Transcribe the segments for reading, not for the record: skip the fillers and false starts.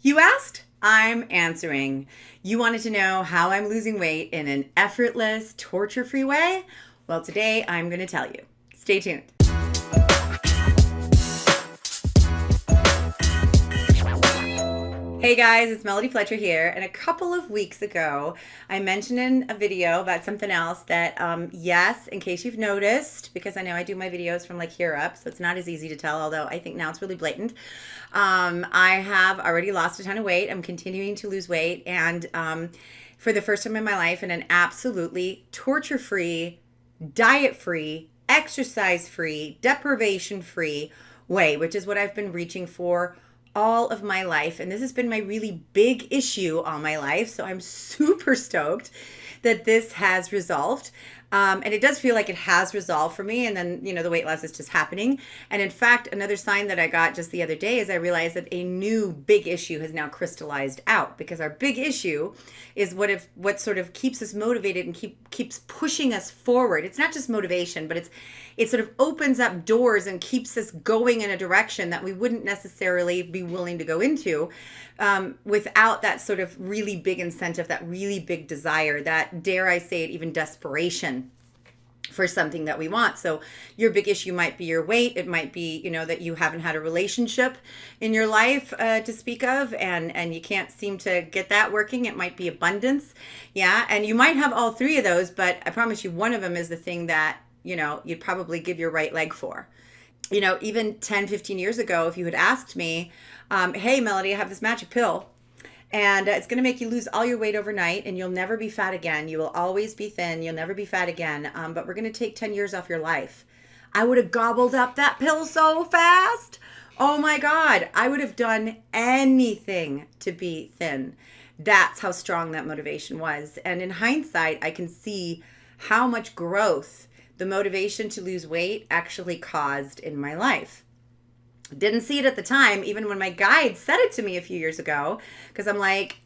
You asked, I'm answering. You wanted to know how I'm losing weight in an effortless, torture-free way? Well, today I'm going to tell you. Stay tuned. Hey guys, it's Melody Fletcher here, and a couple of weeks ago I mentioned in a video about something else that, yes, in case you've noticed, because I know I do my videos from like here up, so it's not as easy to tell, although I think now it's really blatant. I have already lost a ton of weight. I'm continuing to lose weight, and for the first time in my life in an absolutely torture-free, diet-free, exercise-free, deprivation-free way, which is what I've been reaching for all of my life. And this has been my really big issue all my life. So I'm super stoked that this has resolved. And it does feel like it has resolved for me. And then, the weight loss is just happening. And in fact, another sign that I got just the other day is I realized that a new big issue has now crystallized out, because our big issue is what sort of keeps us motivated and keeps pushing us forward. It's not just motivation, but it sort of opens up doors and keeps us going in a direction that we wouldn't necessarily be willing to go into without that sort of really big incentive, that really big desire, that, dare I say it, even desperation for something that we want. So your big issue might be your weight. It might be, that you haven't had a relationship in your life to speak of, and you can't seem to get that working. It might be abundance. Yeah. And you might have all three of those, but I promise you one of them is the thing that, you'd probably give your right leg for. Even 10, 15 years ago, if you had asked me, hey, Melody, I have this magic pill, and it's going to make you lose all your weight overnight, and you'll never be fat again. You will always be thin. You'll never be fat again. But we're going to take 10 years off your life. I would have gobbled up that pill so fast. Oh my God. I would have done anything to be thin. That's how strong that motivation was. And in hindsight, I can see how much growth the motivation to lose weight actually caused in my life. Didn't see it at the time, even when my guide said it to me a few years ago, because I'm like,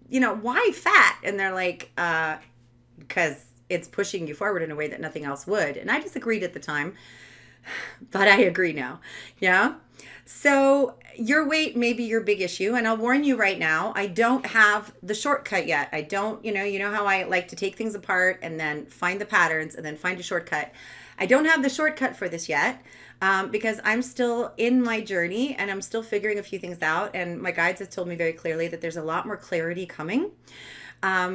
why fat? And they're like, because it's pushing you forward in a way that nothing else would. And I disagreed at the time, but I agree now. Yeah. So your weight may be your big issue. And I'll warn you right now, I don't have the shortcut yet. I don't, you know how I like to take things apart and then find the patterns and then find a shortcut. I don't have the shortcut for this yet because I'm still in my journey and I'm still figuring a few things out. And my guides have told me very clearly that there's a lot more clarity coming.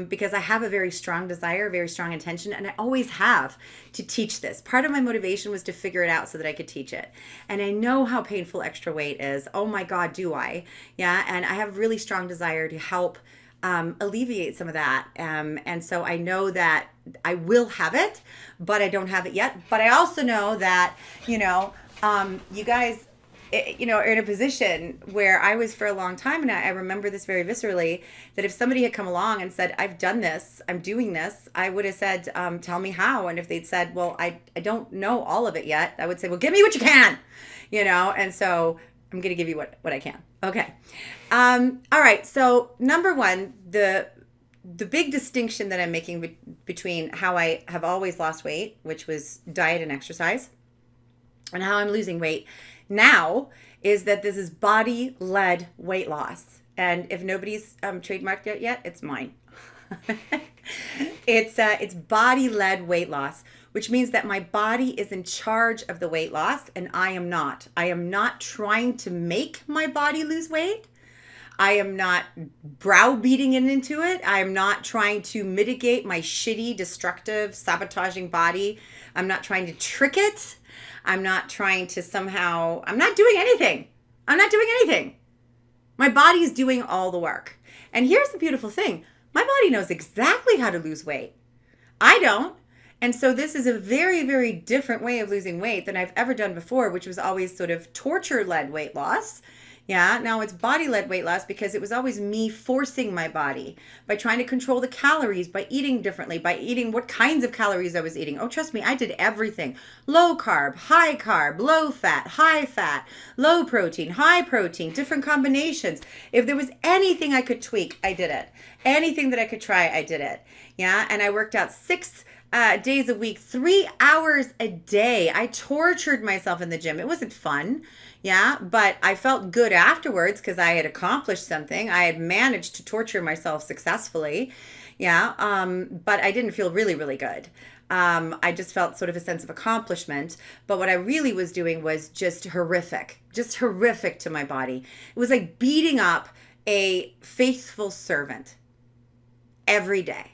Because I have a very strong desire, very strong intention, and I always have to teach this. Part of my motivation was to figure it out so that I could teach it. And I know how painful extra weight is. Oh my God, do I? Yeah, and I have really strong desire to help alleviate some of that. And so I know that I will have it, but I don't have it yet. But I also know that, you guys, are in a position where I was for a long time, and I remember this very viscerally, that if somebody had come along and said, I've done this, I'm doing this, I would have said, tell me how. And if they'd said, well, I don't know all of it yet, I would say, well, give me what you can, and so I'm going to give you what I can. Okay. All right. So number one, the big distinction that I'm making between how I have always lost weight, which was diet and exercise, and how I'm losing weight now is that this is body-led weight loss. And if nobody's trademarked it yet, it's mine. It's body-led weight loss, which means that my body is in charge of the weight loss and I am not. I am not trying to make my body lose weight. I am not browbeating it into it. I am not trying to mitigate my shitty, destructive, sabotaging body. I'm not trying to trick it. I'm not trying to I'm not doing anything. I'm not doing anything. My body is doing all the work. And here's the beautiful thing. My body knows exactly how to lose weight. I don't. And so this is a very, very different way of losing weight than I've ever done before, which was always sort of torture-led weight loss. Yeah, now it's body-led weight loss because it was always me forcing my body by trying to control the calories, by eating differently, by eating what kinds of calories I was eating. Oh, trust me, I did everything. Low carb, high carb, low fat, low protein, high protein, different combinations. If there was anything I could tweak, I did it. Anything that I could try, I did it. Yeah, and I worked out 6 days a week, 3 hours a day. I tortured myself in the gym. It wasn't fun. Yeah, but I felt good afterwards because I had accomplished something. I had managed to torture myself successfully. Yeah, but I didn't feel really, really good. I just felt sort of a sense of accomplishment. But what I really was doing was just horrific to my body. It was like beating up a faithful servant every day,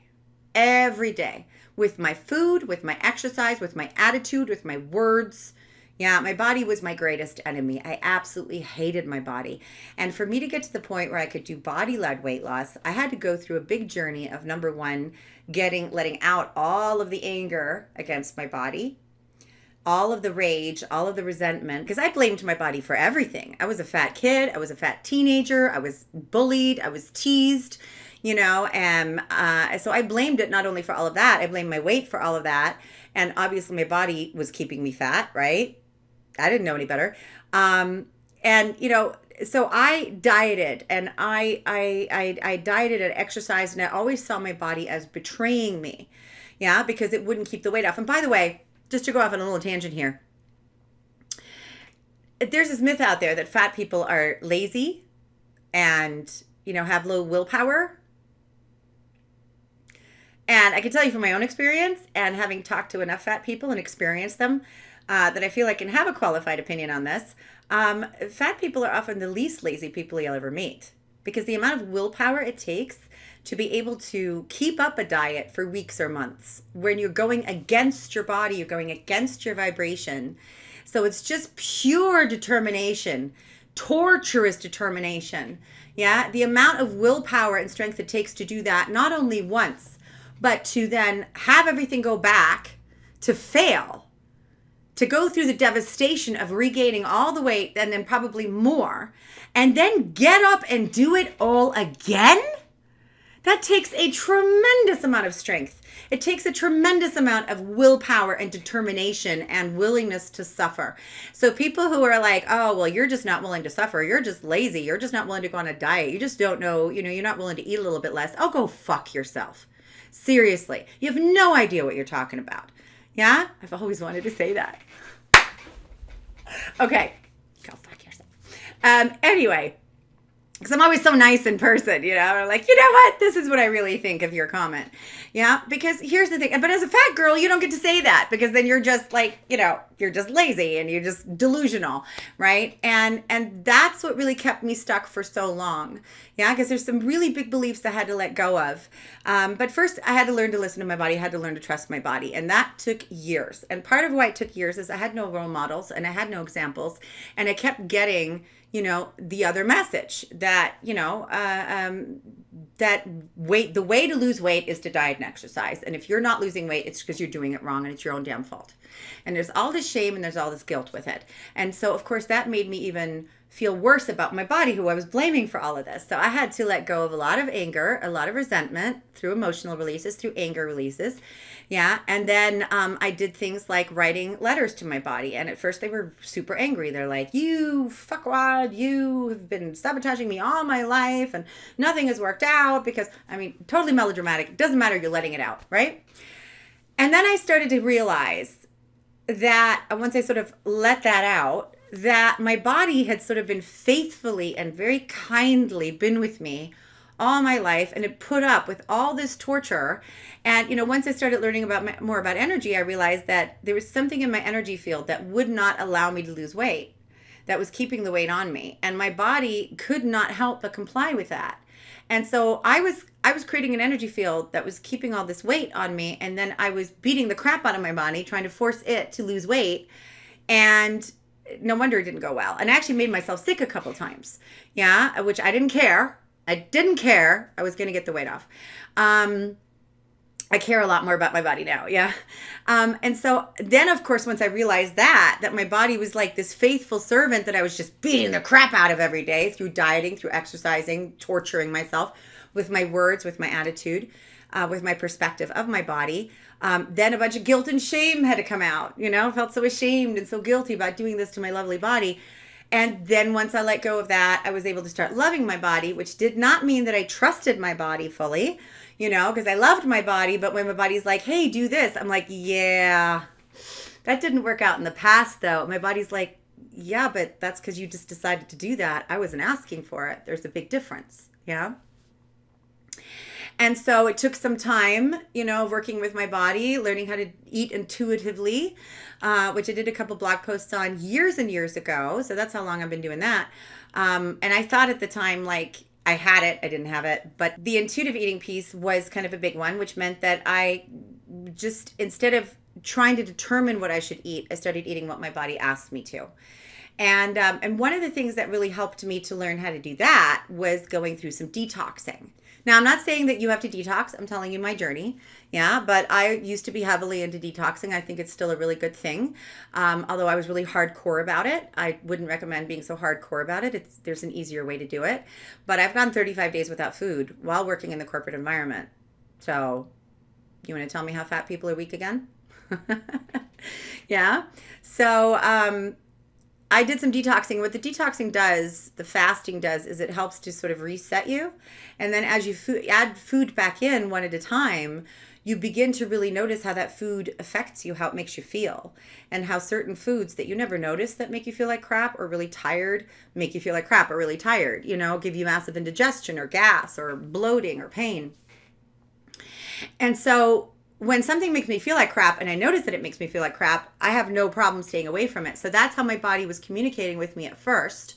with my food, with my exercise, with my attitude, with my words. Yeah, my body was my greatest enemy. I absolutely hated my body. And for me to get to the point where I could do body led weight loss, I had to go through a big journey of number one, letting out all of the anger against my body, all of the rage, all of the resentment, because I blamed my body for everything. I was a fat kid. I was a fat teenager. I was bullied. I was teased, and so I blamed it not only for all of that, I blamed my weight for all of that. And obviously my body was keeping me fat, right? I didn't know any better. And, so I dieted and I dieted and exercised, and I always saw my body as betraying me. Yeah, because it wouldn't keep the weight off. And by the way, just to go off on a little tangent here, there's this myth out there that fat people are lazy and, have low willpower. And I can tell you from my own experience and having talked to enough fat people and experienced them, that I feel I can have a qualified opinion on this. Fat people are often the least lazy people you'll ever meet, because the amount of willpower it takes to be able to keep up a diet for weeks or months when you're going against your body, you're going against your vibration. So it's just pure determination, torturous determination. Yeah, the amount of willpower and strength it takes to do that, not only once, but to then have everything go back, to fail, to go through the devastation of regaining all the weight and then probably more, and then get up and do it all again. That takes a tremendous amount of strength. It takes a tremendous amount of willpower and determination and willingness to suffer. So people who are like, oh, well, you're just not willing to suffer. You're just lazy. You're just not willing to go on a diet. You just don't know, you're not willing to eat a little bit less. Oh, go fuck yourself. Seriously. You have no idea what you're talking about. Yeah? I've always wanted to say that. Okay. Go fuck yourself. Anyway. Because I'm always so nice in person, I'm like, you know what? This is what I really think of your comment. Yeah, because here's the thing. But as a fat girl, you don't get to say that, because then you're just like, you're just lazy and you're just delusional, right? And that's what really kept me stuck for so long. Yeah, because there's some really big beliefs I had to let go of. But first, I had to learn to listen to my body. I had to learn to trust my body. And that took years. And part of why it took years is I had no role models and I had no examples. And I kept getting the other message that, that the way to lose weight is to diet and exercise. And if you're not losing weight, it's because you're doing it wrong and it's your own damn fault. And there's all this shame and there's all this guilt with it. And so, of course, that made me even feel worse about my body, who I was blaming for all of this. So I had to let go of a lot of anger, a lot of resentment through emotional releases, through anger releases. Yeah. And then I did things like writing letters to my body. And at first they were super angry. They're like, you fuckwad, you have been sabotaging me all my life and nothing has worked out, because, totally melodramatic. It doesn't matter. You're letting it out. Right. And then I started to realize that once I sort of let that out, that my body had sort of been faithfully and very kindly been with me all my life, and it put up with all this torture. And, once I started learning more about energy, I realized that there was something in my energy field that would not allow me to lose weight, that was keeping the weight on me. And my body could not help but comply with that. And so I was creating an energy field that was keeping all this weight on me. And then I was beating the crap out of my body, trying to force it to lose weight. And no wonder it didn't go well. And I actually made myself sick a couple times. Yeah, which I didn't care. I was going to get the weight off. I care a lot more about my body now. Yeah. And so then, of course, once I realized that my body was like this faithful servant that I was just beating the crap out of every day through dieting, through exercising, torturing myself with my words, with my attitude, with my perspective of my body. Then a bunch of guilt and shame had to come out. I felt so ashamed and so guilty about doing this to my lovely body. And then once I let go of that, I was able to start loving my body, which did not mean that I trusted my body fully, because I loved my body. But when my body's like, hey, do this, I'm like, yeah, that didn't work out in the past, though. My body's like, yeah, but that's because you just decided to do that. I wasn't asking for it. There's a big difference. Yeah. And so it took some time, working with my body, learning how to eat intuitively, which I did a couple blog posts on years and years ago. So that's how long I've been doing that. And I thought at the time, like, I had it, I didn't have it. But the intuitive eating piece was kind of a big one, which meant that I just, instead of trying to determine what I should eat, I started eating what my body asked me to. And one of the things that really helped me to learn how to do that was going through some detoxing. Now, I'm not saying that you have to detox. I'm telling you my journey. Yeah, but I used to be heavily into detoxing. I think it's still a really good thing. Although I was really hardcore about it. I wouldn't recommend being so hardcore about it. There's an easier way to do it. But I've gone 35 days without food while working in the corporate environment. So you want to tell me how fat people are weak again? Yeah. So I did some detoxing. What the detoxing does, the fasting does, is it helps to sort of reset you. And then as you add food back in one at a time, you begin to really notice how that food affects you, how it makes you feel, and how certain foods that you never noticed that make you feel like crap or really tired make you feel like crap or really tired, give you massive indigestion or gas or bloating or pain. And so when something makes me feel like crap and I notice that it makes me feel like crap, I have no problem staying away from it. So that's how my body was communicating with me at first,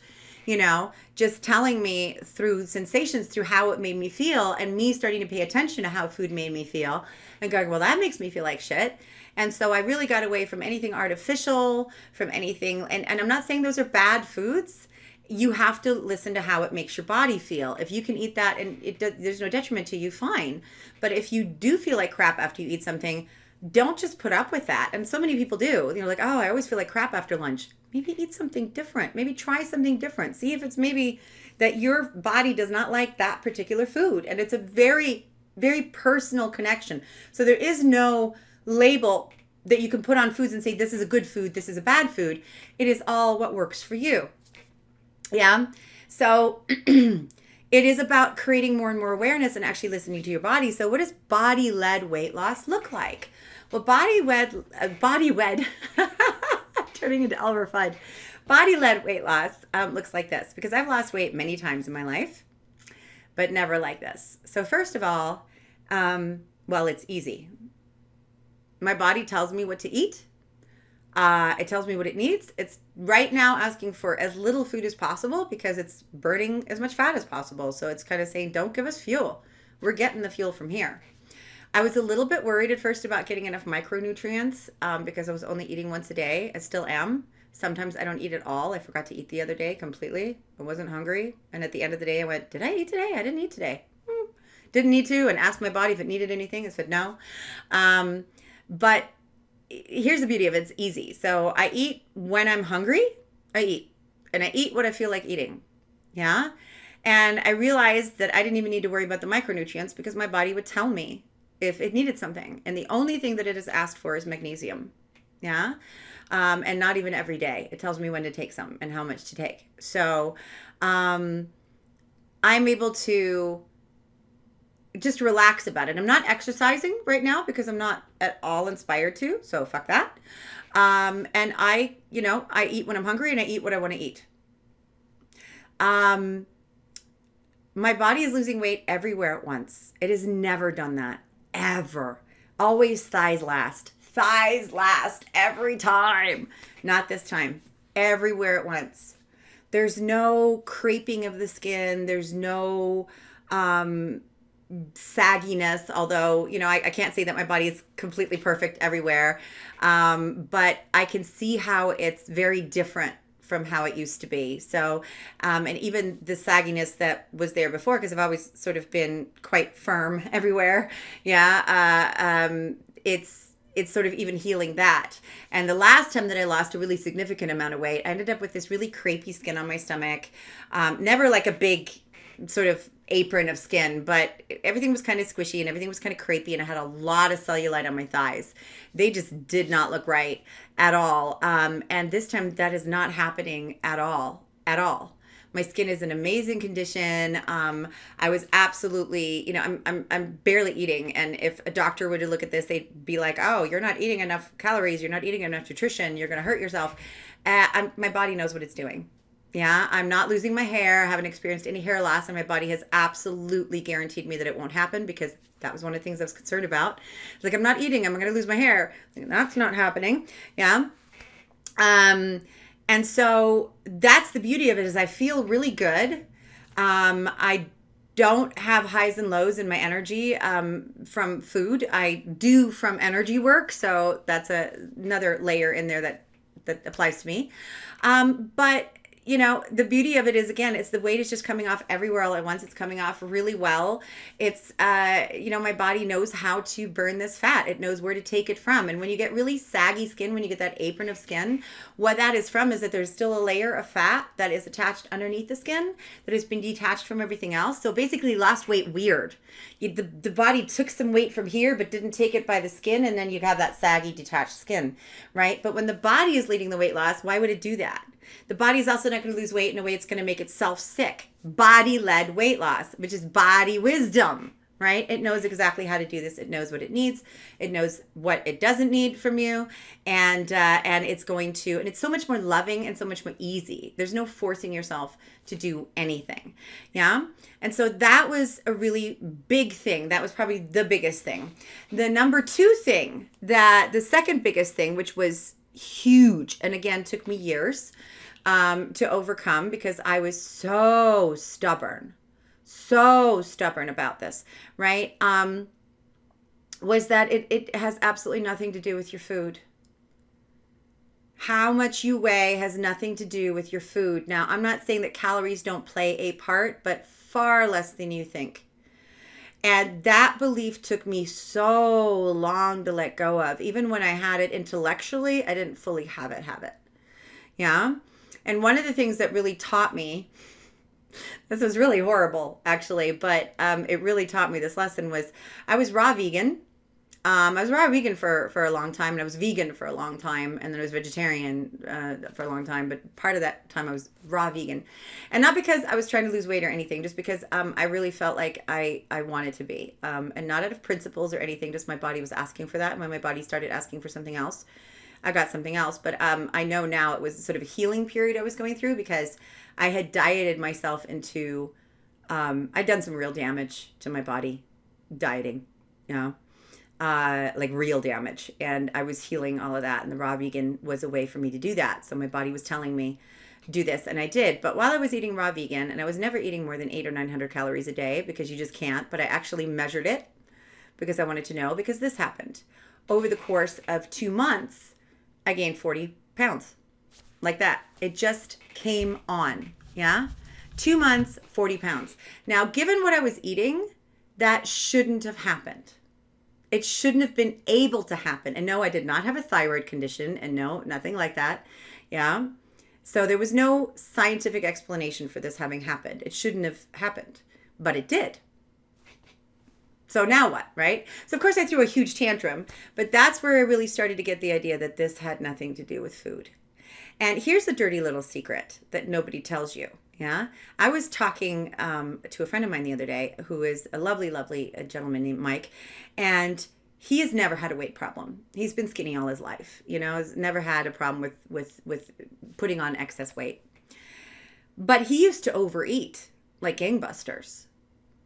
just telling me through sensations, through how it made me feel, and me starting to pay attention to how food made me feel and going, well, that makes me feel like shit. And so I really got away from anything artificial, from anything. And I'm not saying those are bad foods. You have to listen to how it makes your body feel. If you can eat that and there's no detriment to you, fine. But if you do feel like crap after you eat something, don't just put up with that. And so many people do. Like, oh, I always feel like crap after lunch. Maybe eat something different. Maybe try something different. See if it's maybe that your body does not like that particular food. And it's a very, very personal connection. So there is no label that you can put on foods and say, this is a good food, this is a bad food. It is all what works for you. Yeah. So it is about creating more and more awareness and actually listening to your body. So what does body-led weight loss look like? Well, body-led, turning into Oliver Fudd. Body-led weight loss looks like this, because I've lost weight many times in my life, but never like this. So first of all, well, it's easy. My body tells me what to eat. It tells me what it needs. It's right now asking for as little food as possible because it's burning as much fat as possible. So it's kind of saying, don't give us fuel. We're getting the fuel from here. I was a little bit worried at first about getting enough micronutrients because I was only eating once a day. I still am. Sometimes I don't eat at all. I forgot to eat the other day completely. I wasn't hungry. And at the end of the day, I went, did I eat today? I didn't eat today. Didn't need to, and asked my body if it needed anything. I said no. But here's the beauty of it. It's easy. So I eat when I'm hungry. I eat. And I eat what I feel like eating. Yeah. And I realized that I didn't even need to worry about the micronutrients because my body would tell me if it needed something. And the only thing that it has asked for is magnesium. Yeah. And not even every day. It tells me when to take some and how much to take. So I'm able to just relax about it. I'm not exercising right now because I'm not at all inspired to. So fuck that. And I eat when I'm hungry and I eat what I want to eat. My body is losing weight everywhere at once. It has never done that. Ever. Always thighs last. Thighs last every time. Not this time. Everywhere at once. There's no creping of the skin. There's no sagginess, although, I can't say that my body is completely perfect everywhere. But I can see how it's very different from how it used to be. So, and even the sagginess that was there before, because I've always sort of been quite firm everywhere. Yeah. It's sort of even healing that. And the last time that I lost a really significant amount of weight, I ended up with this really crepey skin on my stomach. Never like a big sort of apron of skin, but everything was kind of squishy and everything was kind of crepey, and I had a lot of cellulite on my thighs. They just did not look right at all. And this time that is not happening at all. My skin is in amazing condition. I was absolutely, I'm barely eating. And if a doctor were to look at this, they'd be like, oh, you're not eating enough calories. You're not eating enough nutrition. You're going to hurt yourself. My body knows what it's doing. Yeah, I'm not losing my hair. I haven't experienced any hair loss, and my body has absolutely guaranteed me that it won't happen, because that was one of the things I was concerned about. It's like, I'm not eating, I'm going to lose my hair. Like, that's not happening. Yeah. And so that's the beauty of it, is I feel really good. I don't have highs and lows in my energy from food. I do from energy work, so that's another layer in there that applies to me. But the beauty of it is, again, it's the weight is just coming off everywhere all at once. It's coming off really well. It's, my body knows how to burn this fat. It knows where to take it from. And when you get really saggy skin, when you get that apron of skin, what that is from is that there's still a layer of fat that is attached underneath the skin that has been detached from everything else. So basically lost weight weird. The body took some weight from here, but didn't take it by the skin. And then you have that saggy detached skin, right? But when the body is leading the weight loss, why would it do that? The body's also not going to lose weight in a way it's going to make itself sick. Body-led weight loss, which is body wisdom, right? It knows exactly how to do this. It knows what it needs. It knows what it doesn't need from you. And it's going to, and it's so much more loving and so much more easy. There's no forcing yourself to do anything. Yeah. And so that was a really big thing. That was probably the biggest thing. The number two thing, the second biggest thing, which was huge, and again, took me years to overcome, because I was so stubborn about this, right? Was that it has absolutely nothing to do with your food. How much you weigh has nothing to do with your food. Now, I'm not saying that calories don't play a part, but far less than you think. And that belief took me so long to let go of. Even when I had it intellectually, I didn't fully have it. Yeah. And one of the things that really taught me, this was really horrible actually, but it really taught me this lesson, was I was raw vegan. I was raw vegan for a long time, and I was vegan for a long time, and then I was vegetarian for a long time. But part of that time I was raw vegan, and not because I was trying to lose weight or anything, just because I really felt like I wanted to be, and not out of principles or anything. Just my body was asking for that, and when my body started asking for something else, I got something else. But I know now it was sort of a healing period I was going through, because I had dieted myself into, I'd done some real damage to my body dieting, like real damage. And I was healing all of that. And the raw vegan was a way for me to do that. So my body was telling me, do this. And I did. But while I was eating raw vegan, and I was never eating more than 800 or 900 calories a day, because you just can't, but I actually measured it because I wanted to know, because this happened. Over the course of 2 months, I gained 40 pounds. Like that. It just came on. Yeah. 2 months, 40 pounds. Now, given what I was eating, that shouldn't have happened. It shouldn't have been able to happen. And no, I did not have a thyroid condition, and no, nothing like that. Yeah. So there was no scientific explanation for this having happened. It shouldn't have happened, but it did. So now what, right? So of course I threw a huge tantrum, but that's where I really started to get the idea that this had nothing to do with food. And here's the dirty little secret that nobody tells you. Yeah. I was talking to a friend of mine the other day, who is a lovely, lovely gentleman named Mike. And he has never had a weight problem. He's been skinny all his life, has never had a problem with putting on excess weight. But he used to overeat like gangbusters.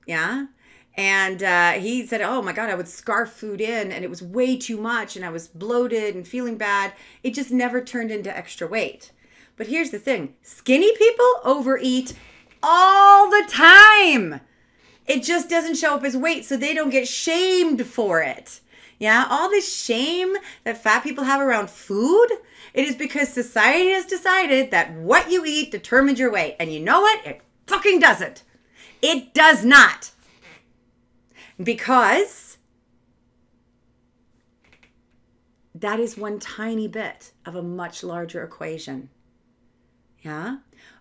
Yeah. And he said, oh my God, I would scarf food in, and it was way too much, and I was bloated and feeling bad. It just never turned into extra weight. But here's the thing. Skinny people overeat all the time. It just doesn't show up as weight, so they don't get shamed for it. Yeah, all this shame that fat people have around food, it is because society has decided that what you eat determines your weight. And you know what? It fucking doesn't. It does not. Because that is one tiny bit of a much larger equation. Yeah.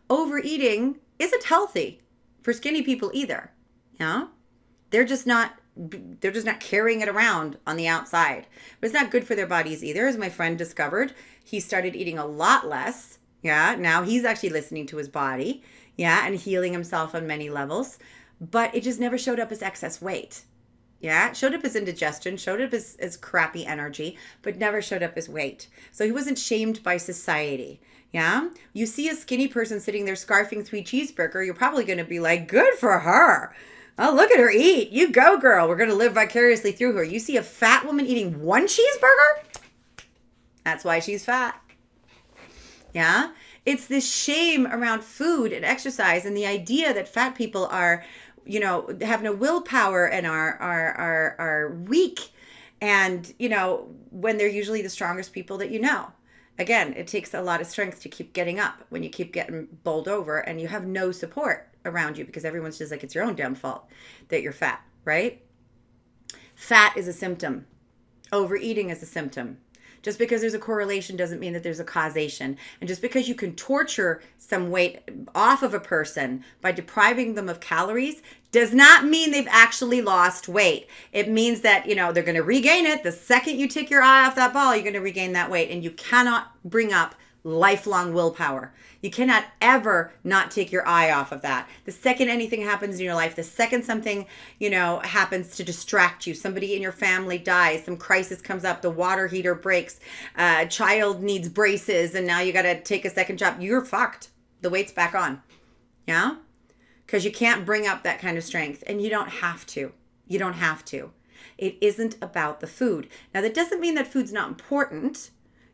Overeating isn't healthy for skinny people either. Yeah. They're just not carrying it around on the outside. But it's not good for their bodies either. As my friend discovered, he started eating a lot less. Yeah. Now he's actually listening to his body. Yeah. And healing himself on many levels. But it just never showed up as excess weight. Yeah, it showed up as indigestion, showed up as crappy energy, but never showed up as weight. So he wasn't shamed by society. Yeah. You see a skinny person sitting there scarfing 3 cheeseburger, you're probably going to be like, good for her. Oh, look at her eat. You go, girl. We're going to live vicariously through her. You see a fat woman eating 1 cheeseburger? That's why she's fat. Yeah. It's this shame around food and exercise and the idea that fat people are, have no willpower and are weak. And, when they're usually the strongest people that you know. Again, it takes a lot of strength to keep getting up when you keep getting bowled over and you have no support around you because everyone's just like, it's your own damn fault that you're fat, right? Fat is a symptom. Overeating is a symptom. Just because there's a correlation doesn't mean that there's a causation. And just because you can torture some weight off of a person by depriving them of calories does not mean they've actually lost weight. It means that, they're going to regain it. The second you take your eye off that ball, you're going to regain that weight. And you cannot bring up lifelong willpower. You cannot ever not take your eye off of that. The second anything happens in your life, the second something, happens to distract you, somebody in your family dies, some crisis comes up, the water heater breaks, a child needs braces, and now you got to take a second job, you're fucked. The weight's back on. Yeah? Because you can't bring up that kind of strength, and you don't have to. You don't have to. It isn't about the food. Now, that doesn't mean that food's not important.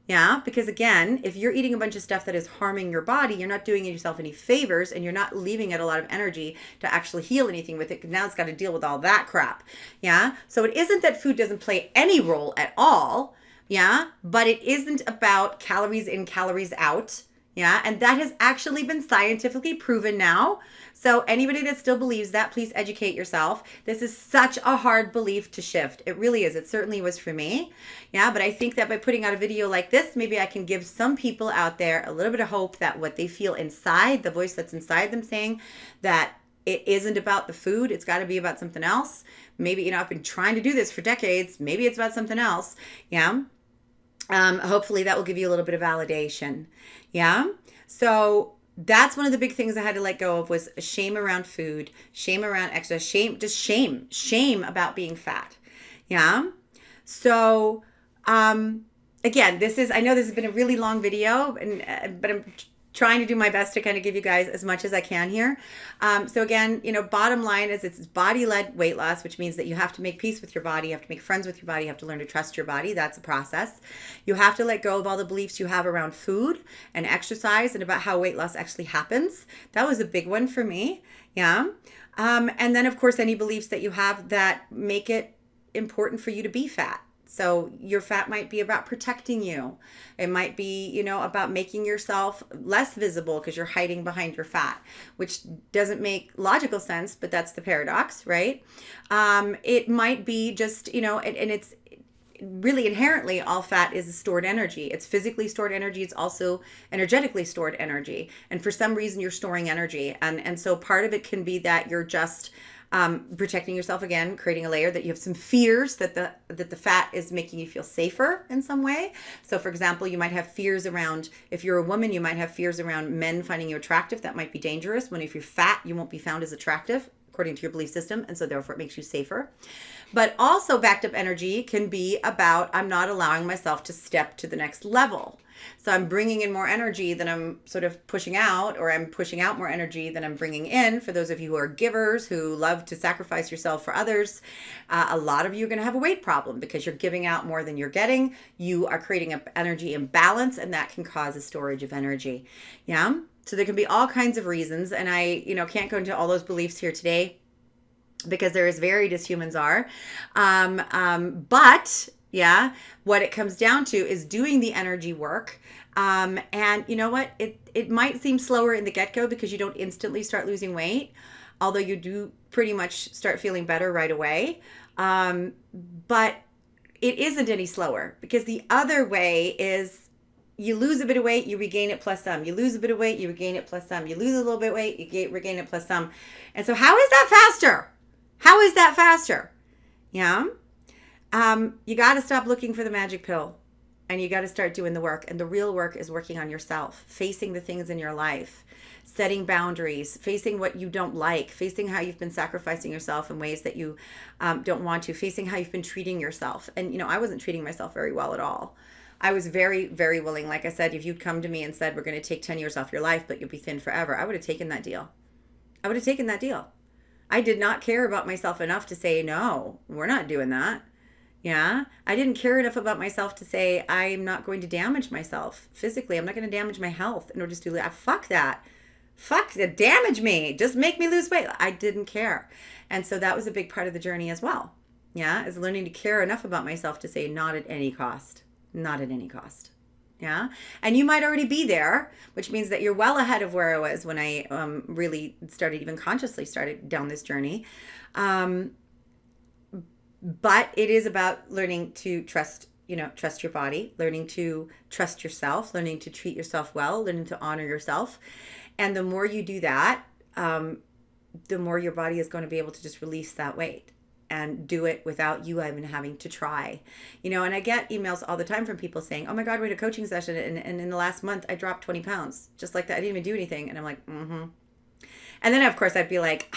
Yeah, because again, if you're eating a bunch of stuff that is harming your body, you're not doing yourself any favors and you're not leaving it a lot of energy to actually heal anything with it. Now it's got to deal with all that crap. Yeah, so it isn't that food doesn't play any role at all. Yeah, but it isn't about calories in, calories out. Yeah, and that has actually been scientifically proven now. So anybody that still believes that, please educate yourself. This is such a hard belief to shift. It really is. It certainly was for me. Yeah, but I think that by putting out a video like this, maybe I can give some people out there a little bit of hope that what they feel inside, the voice that's inside them saying that it isn't about the food, it's got to be about something else. Maybe, I've been trying to do this for decades. Maybe it's about something else. Yeah. Hopefully that will give you a little bit of validation. Yeah. So that's one of the big things I had to let go of was shame around food, shame around exercise, shame about being fat. Yeah. So, again, I know this has been a really long video but I'm trying to do my best to kind of give you guys as much as I can here. So again, bottom line is it's body-led weight loss, which means that you have to make peace with your body. You have to make friends with your body. You have to learn to trust your body. That's a process. You have to let go of all the beliefs you have around food and exercise and about how weight loss actually happens. That was a big one for me. Yeah. And then of course, any beliefs that you have that make it important for you to be fat. So your fat might be about protecting you. It might be, about making yourself less visible because you're hiding behind your fat, which doesn't make logical sense, but that's the paradox, right? It might be just, and it's really inherently all fat is stored energy. It's physically stored energy. It's also energetically stored energy. And for some reason you're storing energy. And so part of it can be that you're just protecting yourself, again, creating a layer that you have some fears that the fat is making you feel safer in some way. So for example, you might have fears around, if you're a woman, you might have fears around men finding you attractive. That might be dangerous. When if you're fat, you won't be found as attractive according to your belief system. And so therefore it makes you safer. But also backed up energy can be about, I'm not allowing myself to step to the next level. So I'm bringing in more energy than I'm sort of pushing out, or I'm pushing out more energy than I'm bringing in. For those of you who are givers, who love to sacrifice yourself for others, a lot of you are going to have a weight problem because you're giving out more than you're getting. You are creating an energy imbalance, and that can cause a storage of energy. Yeah. So there can be all kinds of reasons. And I, can't go into all those beliefs here today because they're as varied as humans are. But yeah, what it comes down to is doing the energy work. And you know what? It might seem slower in the get-go because you don't instantly start losing weight, although you do pretty much start feeling better right away. But it isn't any slower because the other way is you lose a bit of weight, you regain it plus some. You lose a bit of weight, you regain it plus some. You lose a little bit of weight, you regain it plus some. And so how is that faster? How is that faster? Yeah. You got to stop looking for the magic pill and you got to start doing the work. And the real work is working on yourself, facing the things in your life, setting boundaries, facing what you don't like, facing how you've been sacrificing yourself in ways that you don't want to, facing how you've been treating yourself. And, you know, I wasn't treating myself very well at all. I was very, very willing. Like I said, if you'd come to me and said, we're going to take 10 years off your life, but you'll be thin forever, I would have taken that deal. I would have taken that deal. I did not care about myself enough to say, no, we're not doing that. Yeah. I didn't care enough about myself to say, I'm not going to damage myself physically. I'm not going to damage my health in order to do that. Fuck that. Fuck that. Damage me. Just make me lose weight. I didn't care. And so that was a big part of the journey as well. Yeah. Is learning to care enough about myself to say, not at any cost. Not at any cost. Yeah. And you might already be there, which means that you're well ahead of where I was when I really started, even consciously started down this journey. But it is about learning to trust your body, learning to trust yourself, learning to treat yourself well, learning to honor yourself. And the more you do that, the more your body is going to be able to just release that weight and do it without you even having to try. You know, and I get emails all the time from people saying, oh my God, we had a coaching session and in the last month I dropped 20 pounds. Just like that. I didn't even do anything. And I'm like, mm-hmm. And then of course I'd be like,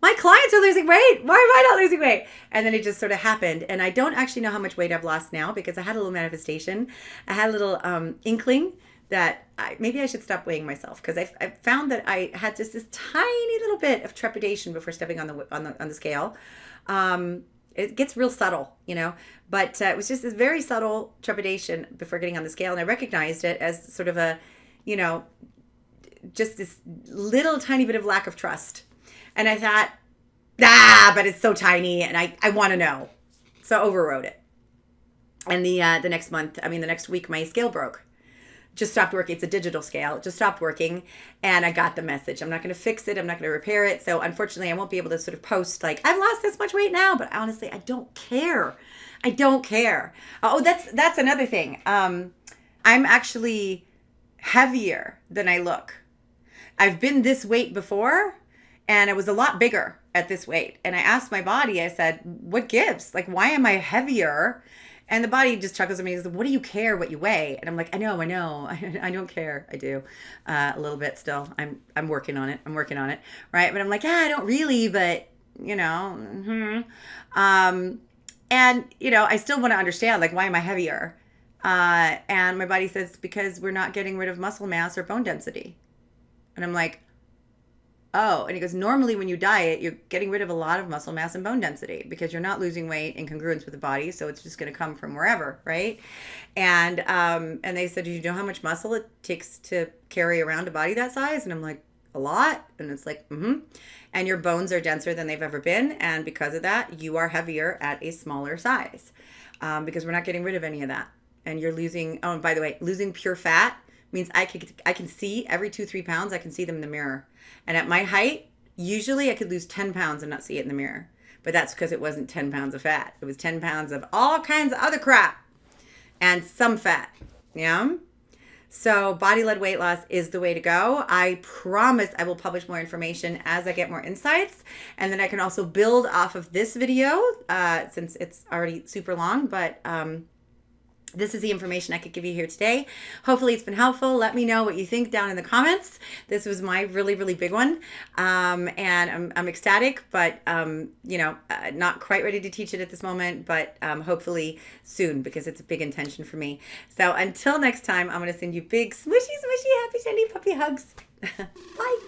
my clients are losing weight. Why am I not losing weight? And then it just sort of happened. And I don't actually know how much weight I've lost now because I had a little manifestation. I had a little inkling that maybe I should stop weighing myself because I found that I had just this tiny little bit of trepidation before stepping on the scale. It gets real subtle, you know, but it was just this very subtle trepidation before getting on the scale. And I recognized it as sort of a, you know, just this little tiny bit of lack of trust. And I thought, but it's so tiny and I want to know. So I overrode it. And the next week, my scale broke. Just stopped working. It's a digital scale. It just stopped working. And I got the message. I'm not going to fix it. I'm not going to repair it. So unfortunately, I won't be able to sort of post like, I've lost this much weight now. But honestly, I don't care. I don't care. Oh, that's another thing. I'm actually heavier than I look. I've been this weight before. And I was a lot bigger at this weight. And I asked my body, I said, what gives? Like, why am I heavier? And the body just chuckles at me and says, what do you care what you weigh? And I'm like, I know. I don't care. I do a little bit still. I'm working on it. Right. But I'm like, I don't really, but you know, and you know, I still want to understand, like, why am I heavier? And my body says, because we're not getting rid of muscle mass or bone density. And I'm like, oh, and he goes, normally when you diet, you're getting rid of a lot of muscle mass and bone density because you're not losing weight in congruence with the body. So it's just going to come from wherever, right? And they said, do you know how much muscle it takes to carry around a body that size? And I'm like, a lot. And it's like, mm-hmm. And your bones are denser than they've ever been. And because of that, you are heavier at a smaller size because we're not getting rid of any of that. And you're losing, oh, and by the way, losing pure fat means I can see every 2-3 pounds, I can see them in the mirror. And at my height, usually I could lose 10 pounds and not see it in the mirror. But that's because it wasn't 10 pounds of fat. It was 10 pounds of all kinds of other crap and some fat. Yeah. So body-led weight loss is the way to go. I promise I will publish more information as I get more insights. And then I can also build off of this video since it's already super long. But this is the information I could give you here today. Hopefully it's been helpful. Let me know what you think down in the comments. This was my really, really big one. And I'm ecstatic, but, not quite ready to teach it at this moment, but hopefully soon because it's a big intention for me. So until next time, I'm going to send you big, smushy, happy, sandy puppy hugs. Bye.